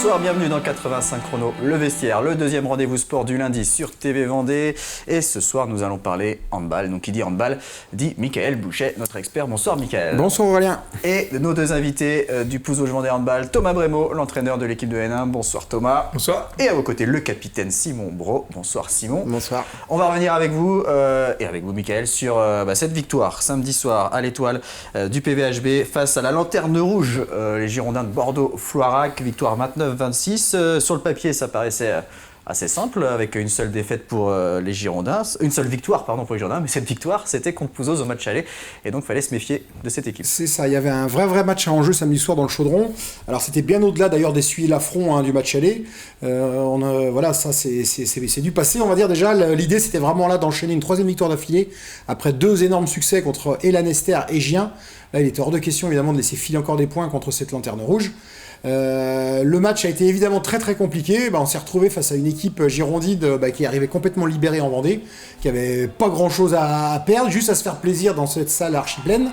Bonsoir, bienvenue dans 85 Chrono, le vestiaire, le deuxième rendez-vous sport du lundi sur TV Vendée. Et ce soir, nous allons parler handball. Donc, qui dit handball dit Michael Bouchet, notre expert. Bonsoir, Michael. Bonsoir, Aurélien. Et nos deux invités du Pouzauges Vendée Handball, Thomas Brémaud, l'entraîneur de l'équipe de N1. Bonsoir, Thomas. Bonsoir. Et à vos côtés, le capitaine Simon Brault. Bonsoir, Simon. Bonsoir. On va revenir avec vous, et avec vous, Michael, sur cette victoire samedi soir à l'Étoile du PVHB face à la Lanterne Rouge, les Girondins de Bordeaux-Floirac. Victoire 29-26. Sur le papier, ça paraissait assez simple, avec une seule défaite pour les Girondins, une seule victoire pour les Girondins, mais cette victoire, c'était contre Pouzauges au match aller, et donc il fallait se méfier de cette équipe. C'est ça, il y avait un vrai match en jeu samedi soir dans le Chaudron. Alors c'était bien au-delà d'ailleurs d'essuyer l'affront du match aller. Voilà, ça c'est du passé, on va dire déjà. L'idée c'était vraiment là d'enchaîner une troisième victoire d'affilée, après deux énormes succès contre Elan Ester et Gien. Là il était hors de question évidemment de laisser filer encore des points contre cette Lanterne Rouge. Le match a été évidemment très compliqué. On s'est retrouvé face à une équipe girondine qui arrivait complètement libérée en Vendée, qui avait pas grand chose à perdre, juste à se faire plaisir dans cette salle archi pleine.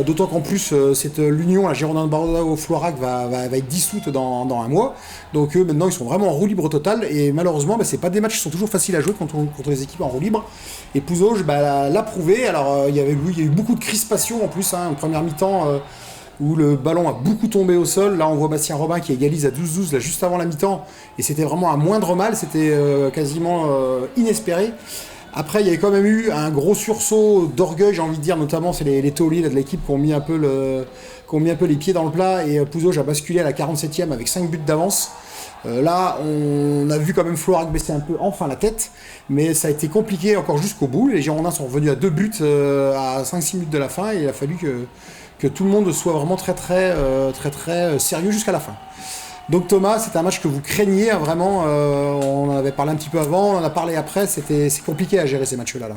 D'autant qu'en plus l'union, la Girondin de Bordeaux-Floirac va être dissoute dans un mois. Donc eux maintenant ils sont vraiment en roue libre totale, et malheureusement c'est pas des matchs qui sont toujours faciles à jouer contre les équipes en roue libre. Et Pouzauges l'a prouvé. Alors il y a eu beaucoup de crispation en plus, en première mi-temps. Où le ballon a beaucoup tombé au sol. Là, on voit Bastien Robin qui égalise à 12-12 là, juste avant la mi-temps. Et c'était vraiment un moindre mal, c'était quasiment inespéré. Après, il y avait quand même eu un gros sursaut d'orgueil, j'ai envie de dire, notamment c'est les tauliers de l'équipe qui ont mis un peu les pieds dans le plat. Et Pouzauges a basculé à la 47e avec 5 buts d'avance. Là, on a vu quand même Floirac baisser un peu enfin la tête, mais ça a été compliqué encore jusqu'au bout. Les Girondins sont revenus à 2 buts à 5-6 minutes de la fin, et il a fallu que tout le monde soit vraiment très sérieux jusqu'à la fin. Donc Thomas, c'est un match que vous craigniez vraiment, on en avait parlé un petit peu avant, on en a parlé après, c'est compliqué à gérer ces matchs-là.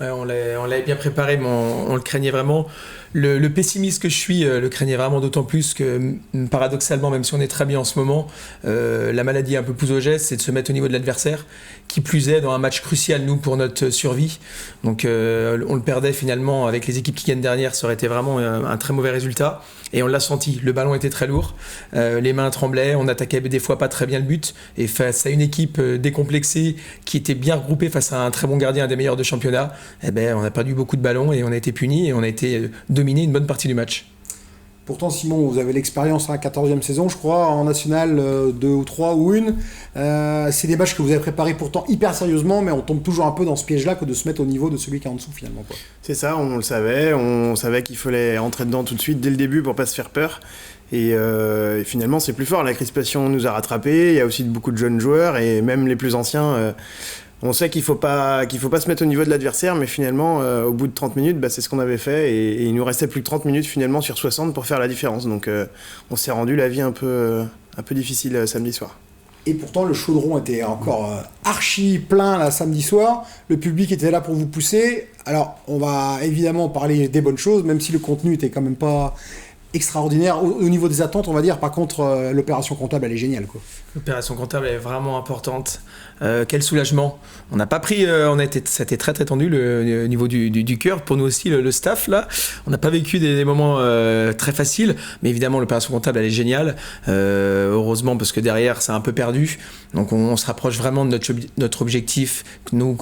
Ouais, on l'avait bien préparé, mais on le craignait vraiment. Le pessimiste que je suis le craignait vraiment d'autant plus que, paradoxalement, même si on est très bien en ce moment, la maladie un peu pousaugesse, c'est de se mettre au niveau de l'adversaire, qui plus est dans un match crucial, nous, pour notre survie. Donc on le perdait finalement avec les équipes qui gagnent derrière, ça aurait été vraiment un très mauvais résultat. Et on l'a senti, le ballon était très lourd, les mains tremblaient, on attaquait des fois pas très bien le but, et face à une équipe décomplexée, qui était bien regroupée face à un très bon gardien, un des meilleurs de championnat, on a perdu beaucoup de ballons et on a été punis et on a été dominé une bonne partie du match. Pourtant, Simon, vous avez l'expérience, 14e saison, je crois, en national 2 ou 3 ou 1. C'est des matchs que vous avez préparés pourtant hyper sérieusement, mais on tombe toujours un peu dans ce piège-là que de se mettre au niveau de celui qui est en dessous finalement. C'est ça, on savait qu'il fallait entrer dedans tout de suite dès le début pour pas se faire peur. Et finalement, c'est plus fort. La crispation nous a rattrapés. Il y a aussi beaucoup de jeunes joueurs, et même les plus anciens. On sait qu'il faut pas se mettre au niveau de l'adversaire, mais finalement, au bout de 30 minutes, c'est ce qu'on avait fait, et il nous restait plus que 30 minutes finalement sur 60 pour faire la différence. Donc on s'est rendu la vie un peu difficile samedi soir. Et pourtant, le Chaudron était encore archi plein là, samedi soir. Le public était là pour vous pousser. Alors, on va évidemment parler des bonnes choses, même si le contenu était quand même pas extraordinaire au niveau des attentes, on va dire. Par contre, l'opération comptable, elle est géniale, quoi. L'opération comptable est vraiment importante. Quel soulagement. On n'a pas pris, ça a été très tendu le niveau du cœur. Pour nous aussi, le staff là, on n'a pas vécu des moments très faciles, mais évidemment l'opération comptable elle est géniale. Heureusement, parce que derrière c'est un peu perdu. Donc on se rapproche vraiment de notre objectif.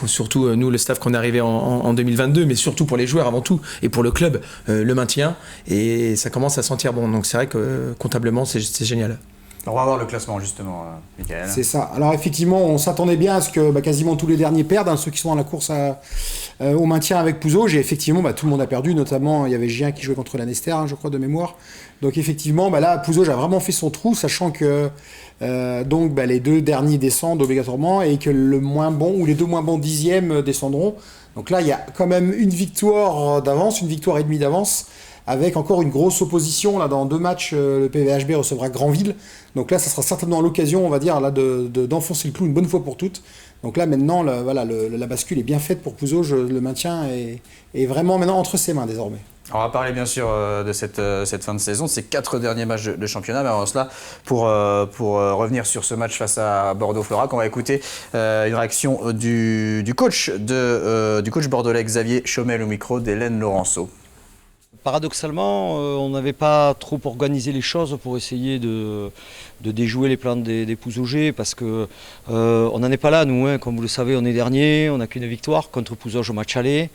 Surtout nous le staff qu'on est arrivé en 2022, mais surtout pour les joueurs avant tout et pour le club, le maintien. Et ça commence à sentir bon. Donc c'est vrai que comptablement c'est génial. On va voir le classement justement, Michael. C'est ça. Alors effectivement, on s'attendait bien à ce que quasiment tous les derniers perdent, ceux qui sont dans la course au maintien avec Pouzauges. Et effectivement, tout le monde a perdu, notamment il y avait Gien qui jouait contre la Nester, je crois, de mémoire. Donc effectivement, là, Pouzauges a vraiment fait son trou, sachant que les deux derniers descendent obligatoirement, et que le moins bon ou les deux moins bons 10e descendront. Donc là, il y a quand même une victoire d'avance, une victoire et demie d'avance, avec encore une grosse opposition. Là, dans 2 matchs, le PVHB recevra Granville. Donc là, ça sera certainement l'occasion, on va dire, là, d'enfoncer le clou une bonne fois pour toutes. Donc là, maintenant, la bascule est bien faite pour Pouzauges. Le maintien est vraiment maintenant entre ses mains désormais. On va parler bien sûr de cette fin de saison, de ces 4 derniers matchs de championnat. Mais avant cela, pour revenir sur ce match face à Bordeaux-Floirac, on va écouter une réaction du coach bordelais Xavier Chaumel au micro d'Hélène Laurenceau. paradoxalement, on n'avait pas trop organisé les choses pour essayer de déjouer les plans des Pouzogés parce que on n'en est pas là, nous. Hein. Comme vous le savez, on est dernier, on n'a qu'une victoire contre Pouzauges au match aller.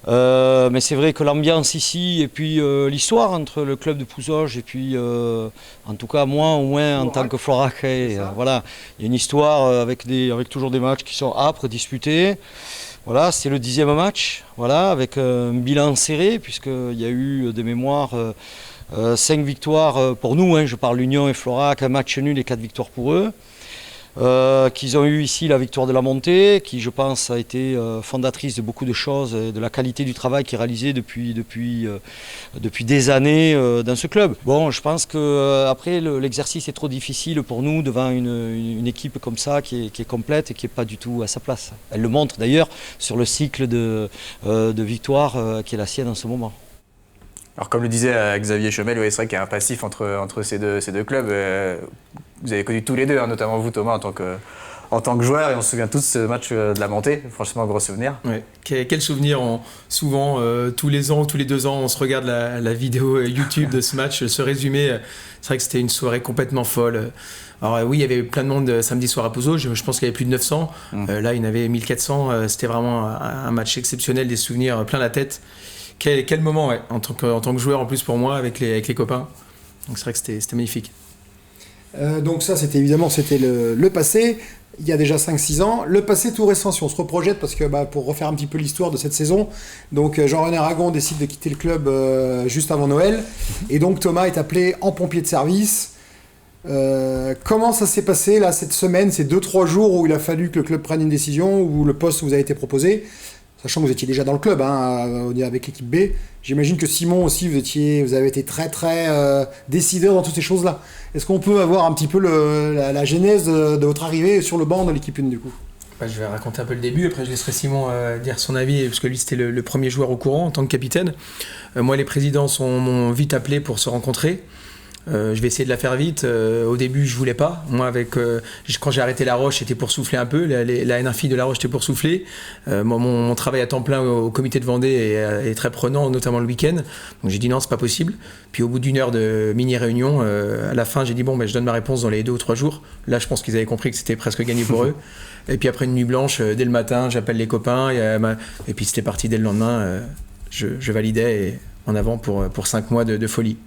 Mais c'est vrai que l'ambiance ici et puis l'histoire entre le club de Pouzauges et puis en tout cas moi au moins en tant que Florac, voilà, il y a une histoire avec toujours des matchs qui sont âpres, disputés. Voilà, c'est le 10e match, voilà, avec un bilan serré puisqu'il y a eu des mémoires, 5 victoires pour nous, hein, je parle l'Union et Florac, un match nul et 4 victoires pour eux. Qu'ils ont eu ici la victoire de la montée, qui je pense a été fondatrice de beaucoup de choses et de la qualité du travail qui est réalisé depuis des années dans ce club. Bon, je pense qu'après l'exercice est trop difficile pour nous devant une équipe comme ça qui est complète et qui n'est pas du tout à sa place. Elle le montre d'ailleurs sur le cycle de victoire qui est la sienne en ce moment. Alors comme le disait Xavier Chomel, c'est vrai qu'il y a un passif entre ces deux clubs. Vous avez connu tous les deux, hein, notamment vous Thomas en tant que joueur, et on se souvient tous de ce match de la montée, franchement un gros souvenir. Ouais. Quel souvenir, souvent tous les ans, tous les 2 ans, on se regarde la vidéo YouTube de ce match, ce résumé, c'est vrai que c'était une soirée complètement folle. Alors oui, il y avait plein de monde samedi soir à Pouzauges, je pense qu'il y avait plus de 900, là il y en avait 1400, c'était vraiment un match exceptionnel, des souvenirs plein la tête. Quel moment, ouais, en tant que joueur en plus pour moi, avec les copains, donc c'est vrai que c'était magnifique. Donc ça, c'était le passé, il y a déjà 5-6 ans. Le passé tout récent, si on se reprojette, parce que pour refaire un petit peu l'histoire de cette saison, donc Jean-René Aragon décide de quitter le club juste avant Noël, et donc Thomas est appelé en pompier de service. Comment ça s'est passé là, cette semaine, ces 2-3 jours où il a fallu que le club prenne une décision, où le poste vous a été proposé, sachant que vous étiez déjà dans le club avec l'équipe B. J'imagine que Simon aussi, vous avez été très très décideur dans toutes ces choses-là. Est-ce qu'on peut avoir un petit peu la genèse de votre arrivée sur le banc de l'équipe 1 du coup ? Je vais raconter un peu le début, après je laisserai Simon dire son avis, parce que lui c'était le premier joueur au courant en tant que capitaine. Moi, les présidents m'ont vite appelé pour se rencontrer. Je vais essayer de la faire vite. Au début, je voulais pas. Moi, quand j'ai arrêté La Roche, c'était pour souffler un peu. La NRFI de La Roche, c'était pour souffler. Mon travail à temps plein au comité de Vendée est très prenant, notamment le week-end. Donc j'ai dit non, c'est pas possible. Puis au bout d'une heure de mini-réunion, à la fin, j'ai dit je donne ma réponse dans les 2 ou 3 jours. Là, je pense qu'ils avaient compris que c'était presque gagné pour eux. Et puis après une nuit blanche, dès le matin, j'appelle les copains. Et puis c'était parti dès le lendemain. Je validais et en avant pour 5 mois de folie.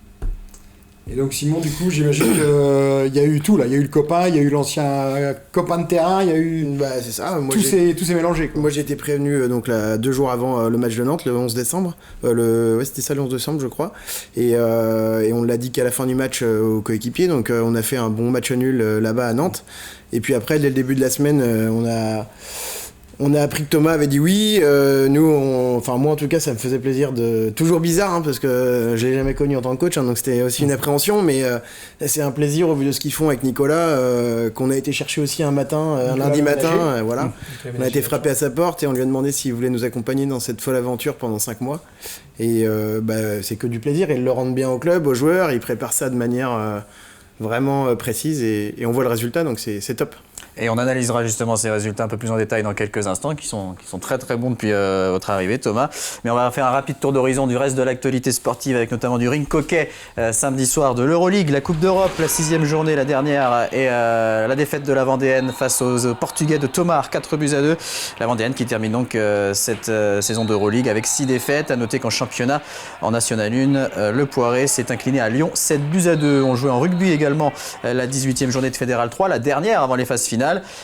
Et donc Simon, du coup, j'imagine qu'il y a eu tout là. Il y a eu le copain, il y a eu l'ancien copain de terrain, il y a eu c'est ça. Moi, tout s'est mélangé, quoi. Moi j'ai été prévenu 2 jours avant le match de Nantes, le 11 décembre. C'était ça le 11 décembre je crois. Et on l'a dit qu'à la fin du match aux coéquipiers. Donc on a fait un bon match nul là-bas à Nantes. Et puis après, dès le début de la semaine, on a appris que Thomas avait dit oui. Moi en tout cas, ça me faisait plaisir toujours bizarre, parce que je l'ai jamais connu en tant que coach, donc c'était aussi une appréhension, mais c'est un plaisir au vu de ce qu'ils font avec Nicolas, qu'on a été chercher aussi un lundi matin, voilà. On a été frappé à sa porte et on lui a demandé s'il voulait nous accompagner dans cette folle aventure pendant 5 mois. Et c'est que du plaisir, et ils le rendent bien au club, aux joueurs, ils préparent ça de manière vraiment précise et on voit le résultat, donc c'est top. Et on analysera justement ces résultats un peu plus en détail dans quelques instants, qui sont très très bons depuis votre arrivée, Thomas. Mais on va faire un rapide tour d'horizon du reste de l'actualité sportive, avec notamment du ring hockey samedi soir, de l'Euroleague, la Coupe d'Europe, la 6e journée, la dernière, et la défaite de la Vendéenne face aux Portugais de Tomar, 4-2. La Vendéenne qui termine donc cette saison d'Euroleague avec 6 défaites. À noter qu'en championnat, en National 1, le Poiré s'est incliné à Lyon 7-2. On jouait en rugby également la 18e journée de Fédéral 3, la dernière avant les phases finales.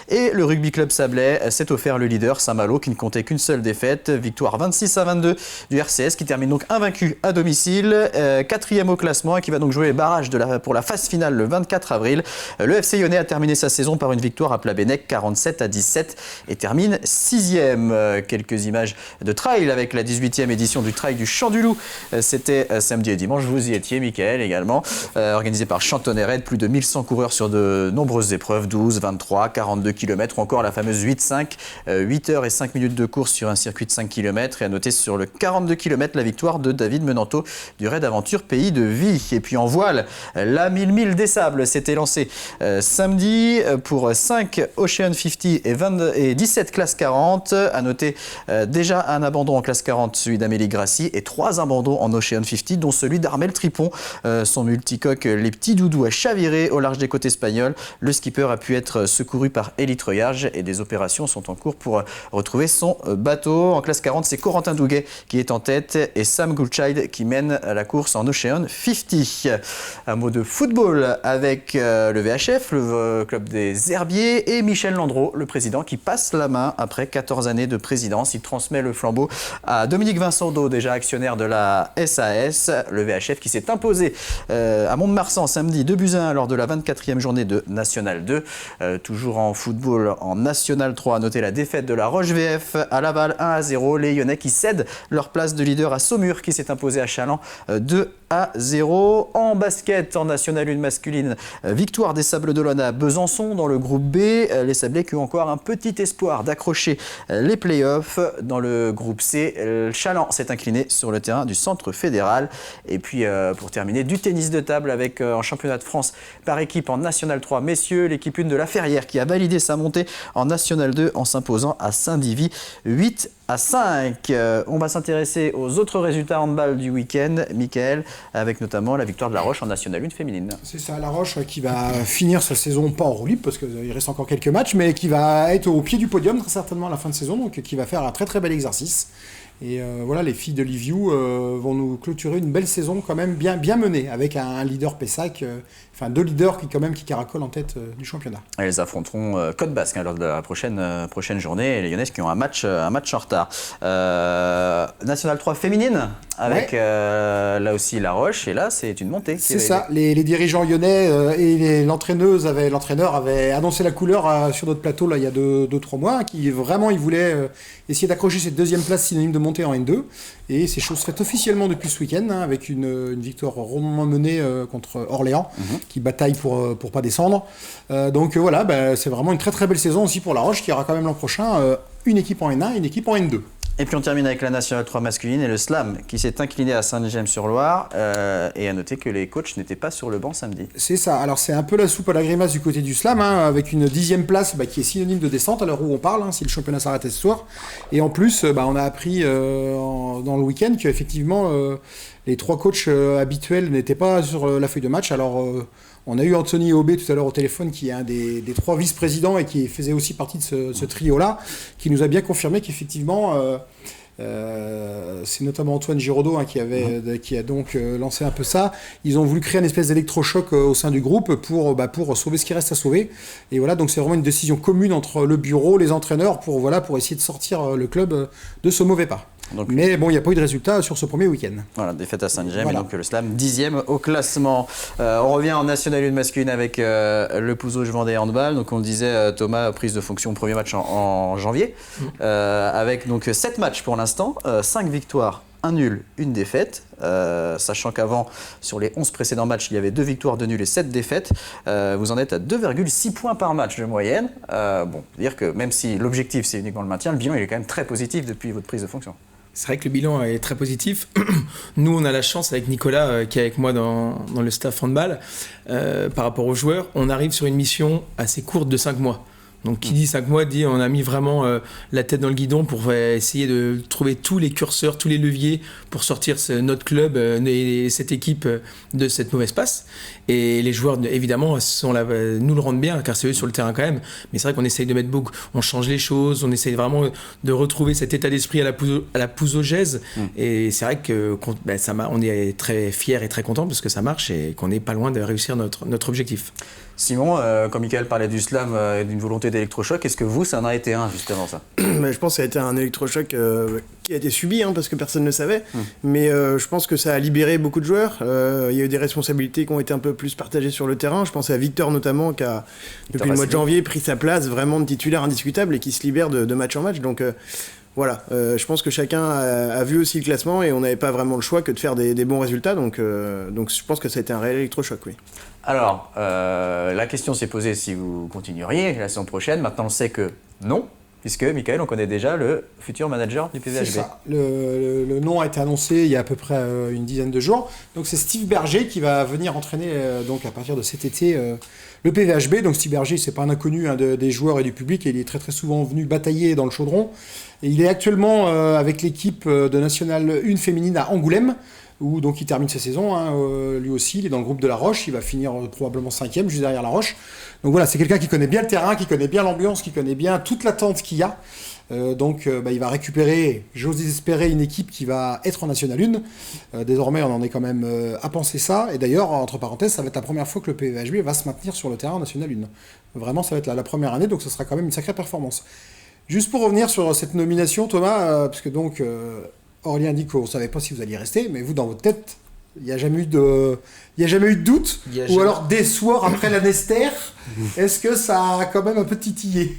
Et le rugby club Sablé s'est offert le leader Saint-Malo, qui ne comptait qu'une seule défaite. Victoire 26-22 du RCS, qui termine donc invaincu à domicile, 4e au classement, et qui va donc jouer les barrages pour la phase finale le 24 avril. Le FC Lyonnais a terminé sa saison par une victoire à Plabennec 47-17 et termine 6e. Quelques images de trail avec la 18e édition du trail du Champ du Loup. C'était samedi et dimanche. Vous y étiez, Mickaël, également. Organisé par Chantonnet Red, plus de 1100 coureurs sur de nombreuses épreuves, 12, 23, ultra, 42 km, ou encore la fameuse 8-5, 8 heures et 5 minutes de course sur un circuit de 5 km. Et à noter sur le 42 km la victoire de David Menanto du Raid Aventure Pays de Vie. Et puis en voile, la 1000 des Sables s'était lancée samedi pour 5 Ocean 50 et 17 classe 40. À noter déjà un abandon en classe 40, celui d'Amélie Grassi, et 3 abandons en Ocean 50, dont celui d'Armel Tripon. Son multicoque Les Petits Doudous a chaviré au large des côtes espagnoles. Le skipper a pu être secouru par Elie Treuillage et des opérations sont en cours pour retrouver son bateau. En classe 40, c'est Corentin Douguet qui est en tête et Sam Goodchild qui mène la course en Ocean 50. Un mot de football avec le VHF, le club des Herbiers, et Michel Landreau, le président, qui passe la main après 14 années de présidence. Il transmet le flambeau à Dominique Vincendo, déjà actionnaire de la SAS. Le VHF qui s'est imposé à Mont-de-Marsan samedi 2-1 lors de la 24e journée de National 2. Toujours en football, en National 3, à noter la défaite de la Roche VF à Laval 1-0. Les Lyonnais qui cèdent leur place de leader à Saumur qui s'est imposé à Chaland 2-0. En basket, en National 1 masculine, victoire des Sables d'Olonne à Besançon dans le groupe B. Les Sablés qui ont encore un petit espoir d'accrocher les playoffs. Dans le groupe C, Chaland s'est incliné sur le terrain du Centre Fédéral. Et puis pour terminer, du tennis de table avec en championnat de France par équipe en National 3 messieurs, l'équipe 1 de La Ferrière qui a validé sa montée en National 2 en s'imposant à Saint-Divy 8-5. On va s'intéresser aux autres résultats handball du week-end, Mickaël, avec notamment la victoire de La Roche en National 1 féminine. C'est ça, La Roche qui va finir sa saison pas en roue libre parce qu'il reste encore quelques matchs, mais qui va être au pied du podium très certainement à la fin de saison, donc qui va faire un très très bel exercice. Et voilà, les filles de Liviu vont nous clôturer une belle saison quand même bien menée, avec un leader Pessac, enfin 2 leaders qui caracolent en tête du championnat. Elles affronteront Côte Basque lors de la prochaine journée, et les Lyonnaises qui ont un match en retard. National 3 féminine, avec là aussi La Roche, et là c'est une montée. C'est ça, les dirigeants lyonnais et l'entraîneur avaient annoncé la couleur sur notre plateau là, il y a 2-3 mois, qui vraiment ils voulaient essayer d'accrocher cette deuxième place synonyme de montée en N2, et c'est chose faite officiellement depuis ce week-end, avec une victoire rondement menée contre Orléans, qui bataille pour pas descendre. Donc voilà, c'est vraiment une très très belle saison aussi pour La Roche, qui aura quand même l'an prochain une équipe en N1 et une équipe en N2. Et puis on termine avec la Nationale 3 masculine et le Slam qui s'est incliné à Saint-James-sur-Loire, et à noter que les coachs n'étaient pas sur le banc samedi. C'est ça, alors c'est un peu la soupe à la grimace du côté du Slam, avec une 10e place qui est synonyme de descente à l'heure où on parle, si le championnat s'arrêtait ce soir. Et en plus, on a appris dans le week-end qu'effectivement les 3 coachs habituels n'étaient pas sur la feuille de match. Alors on a eu Anthony Aubé tout à l'heure au téléphone, qui est un des 3 vice-présidents et qui faisait aussi partie de ce trio-là, qui nous a bien confirmé qu'effectivement, c'est notamment Antoine Giraudot qui a donc lancé un peu ça. Ils ont voulu créer une espèce d'électrochoc au sein du groupe pour sauver ce qui reste à sauver. Et voilà, donc c'est vraiment une décision commune entre le bureau, les entraîneurs, pour essayer de sortir le club de ce mauvais pas. Mais bon, il n'y a pas eu de résultat sur ce premier week-end. Voilà, défaite à Saint-James, et donc le Slam 10e au classement. On revient en National 1 masculine avec le Pouzauges Vendée Handball. Donc on le disait, Thomas, prise de fonction, premier match en janvier, avec donc 7 matchs pour l'instant, 5 victoires, 1 nul, 1 défaite, sachant qu'avant, sur les 11 précédents matchs, il y avait 2 victoires, 2 nuls et 7 défaites. Vous en êtes à 2,6 points par match de moyenne. Dire que même si l'objectif c'est uniquement le maintien, le bilan il est quand même très positif depuis votre prise de fonction. C'est vrai que le bilan est très positif. Nous, on a la chance avec Nicolas, qui est avec moi dans le staff handball, par rapport aux joueurs, on arrive sur une mission assez courte de 5 mois. Donc qui dit 5 mois dit on a mis vraiment la tête dans le guidon pour essayer de trouver tous les curseurs, tous les leviers pour sortir notre club et cette équipe de cette mauvaise passe. Et les joueurs évidemment sont là, nous le rendent bien car c'est eux sur le terrain quand même. Mais c'est vrai qu'on essaye de mettre beaucoup, on change les choses, on essaye vraiment de retrouver cet état d'esprit à la pousaugèse. Et c'est vrai que on est très fiers et très contents parce que ça marche et qu'on n'est pas loin de réussir notre objectif. Simon, quand Mickaël parlait du Slam et d'une volonté d'électrochoc, est-ce que vous, ça en a été un, justement, ça ? Je pense que ça a été un électrochoc qui a été subi, parce que personne ne le savait. Mais je pense que ça a libéré beaucoup de joueurs. Il y a eu des responsabilités qui ont été un peu plus partagées sur le terrain. Je pense à Victor, notamment, qui a, depuis le mois de janvier, pris sa place vraiment de titulaire indiscutable et qui se libère de match en match. Donc voilà, je pense que chacun a vu aussi le classement et on n'avait pas vraiment le choix que de faire des bons résultats. Donc je pense que ça a été un réel électrochoc, oui. Alors, la question s'est posée si vous continueriez la saison prochaine. Maintenant, on sait que non, puisque, Michael, on connaît déjà le futur manager du PVHB. C'est ça. Le nom a été annoncé il y a à peu près une dizaine de jours. Donc c'est Steve Berger qui va venir entraîner donc à partir de cet été le PVHB. Donc Steve Berger, c'est pas un inconnu des joueurs et du public. Et il est très très souvent venu batailler dans le chaudron. Et il est actuellement avec l'équipe de National 1 féminine à Angoulême, où donc il termine sa saison, lui aussi, il est dans le groupe de La Roche, il va finir probablement 5e, juste derrière La Roche. Donc voilà, c'est quelqu'un qui connaît bien le terrain, qui connaît bien l'ambiance, qui connaît bien toute l'attente qu'il y a. Il va récupérer, j'ose espérer, une équipe qui va être en National 1. Désormais, on en est quand même à penser ça. Et d'ailleurs, entre parenthèses, ça va être la première fois que le PVHB va se maintenir sur le terrain en National 1. Vraiment, ça va être la première année, donc ce sera quand même une sacrée performance. Juste pour revenir sur cette nomination, Thomas, parce que donc... Aurélien dit qu'on ne savait pas si vous alliez rester, mais vous, dans votre tête, il n'y a jamais eu de doute, ou alors des soirs après la Nester, est-ce que ça a quand même un peu titillé,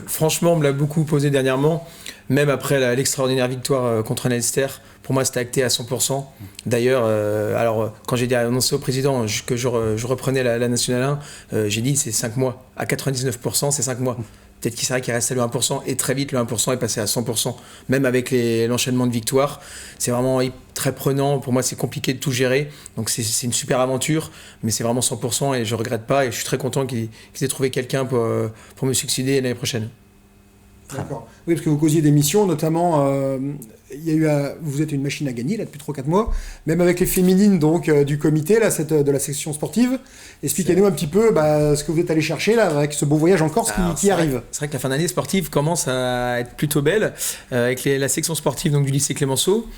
franchement, on me l'a beaucoup posé dernièrement, même après l'extraordinaire victoire contre la Nester. Pour moi, c'était acté à 100%. D'ailleurs, quand j'ai annoncé au président que je reprenais la Nationale 1, j'ai dit c'est 5 mois. À 99%, c'est 5 mois. Peut-être qu'il serait qu'il restait le 1%, et très vite le 1% est passé à 100%. Même avec l'enchaînement de victoires, c'est vraiment très prenant. Pour moi, c'est compliqué de tout gérer. Donc c'est une super aventure, mais c'est vraiment 100% et je ne regrette pas. Et je suis très content qu'ils aient trouvé quelqu'un pour me succéder l'année prochaine. D'accord. Oui, parce que vous causiez des missions, notamment, vous êtes une machine à gagner là depuis 3-4 mois, même avec les féminines donc du comité là, de la section sportive. Expliquez-nous un petit peu ce que vous êtes allé chercher là avec ce beau voyage en Corse qui arrive. C'est vrai que la fin d'année sportive commence à être plutôt belle avec la section sportive donc, du lycée Clémenceau.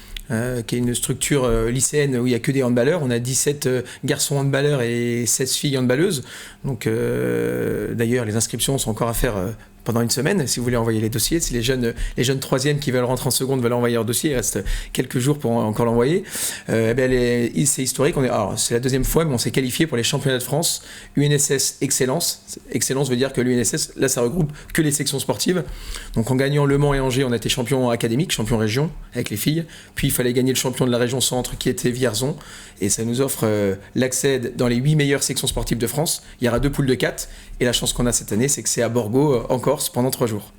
Qui est une structure lycéenne où il n'y a que des handballeurs. On a 17 garçons handballeurs et 16 filles handballeuses. Donc, d'ailleurs, les inscriptions sont encore à faire pendant une semaine, si vous voulez envoyer les dossiers. Si les jeunes troisièmes qui veulent rentrer en seconde veulent envoyer leur dossier, il reste quelques jours pour encore l'envoyer. C'est historique. C'est la deuxième fois, mais on s'est qualifié pour les championnats de France UNSS Excellence. Excellence veut dire que l'UNSS, là, ça regroupe que les sections sportives. Donc, en gagnant Le Mans et Angers, on a été champion académique, champion région avec les filles. Puis, il fallait gagner le champion de la région centre qui était Vierzon. Et ça nous offre l'accès dans les 8 meilleures sections sportives de France. Il y aura 2 poules de 4. Et la chance qu'on a cette année, c'est que c'est à Borgo, en Corse, pendant 3 jours.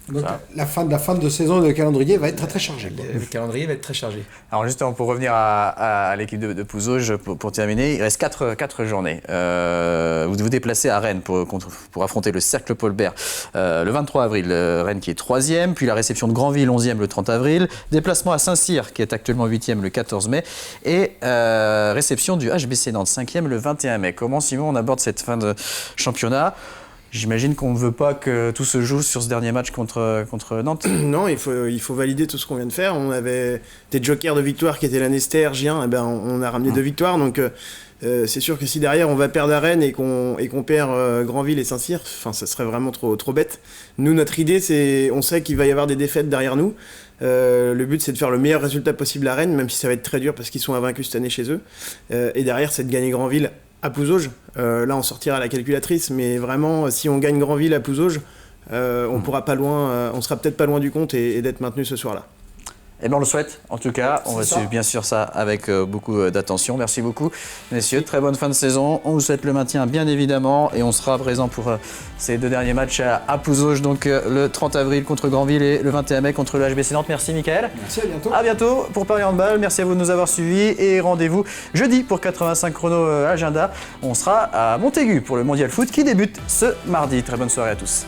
Donc la fin de saison de calendrier va être très très chargée. Le calendrier va être très chargé. Alors justement, pour revenir à l'équipe de Pouzauges, pour terminer, il reste 4 journées. Vous vous déplacez à Rennes pour affronter le Cercle Paul Bert le 23 avril, Rennes qui est 3e, puis la réception de Granville 11e le 30 avril, déplacement à Saint-Cyr qui est actuellement 8e le 14 mai, et réception du HBC Nantes 5e le 21 mai. Comment, Simon, on aborde cette fin de championnat ? J'imagine qu'on ne veut pas que tout se joue sur ce dernier match contre Nantes. Non, il faut valider tout ce qu'on vient de faire. On avait des jokers de victoire qui étaient la Nester, Gien, et on a ramené 2 victoires. Donc c'est sûr que si derrière on va perdre à Rennes et qu'on perd Granville et Saint-Cyr, ça serait vraiment trop bête. Nous, notre idée, on sait qu'il va y avoir des défaites derrière nous. Le but, c'est de faire le meilleur résultat possible à Rennes, même si ça va être très dur parce qu'ils sont invaincus cette année chez eux. Et derrière, c'est de gagner Granville à Pouzauges. Là, on sortira à la calculatrice, mais vraiment, si on gagne Granville à Pouzauges, on sera peut-être pas loin du compte et d'être maintenu ce soir-là. Eh bien, on le souhaite, en tout cas. On va suivre bien sûr ça avec beaucoup d'attention. Merci beaucoup, messieurs. Très bonne fin de saison. On vous souhaite le maintien, bien évidemment. Et on sera présent pour ces 2 derniers matchs à Pouzauges, donc le 30 avril contre Granville et le 21 mai contre le HBC Nantes. Merci, Mickaël. Merci, à bientôt. À bientôt pour Paris Handball. Merci à vous de nous avoir suivis. Et rendez-vous jeudi pour 85 chrono agenda. On sera à Montaigu pour le Mondial Foot qui débute ce mardi. Très bonne soirée à tous.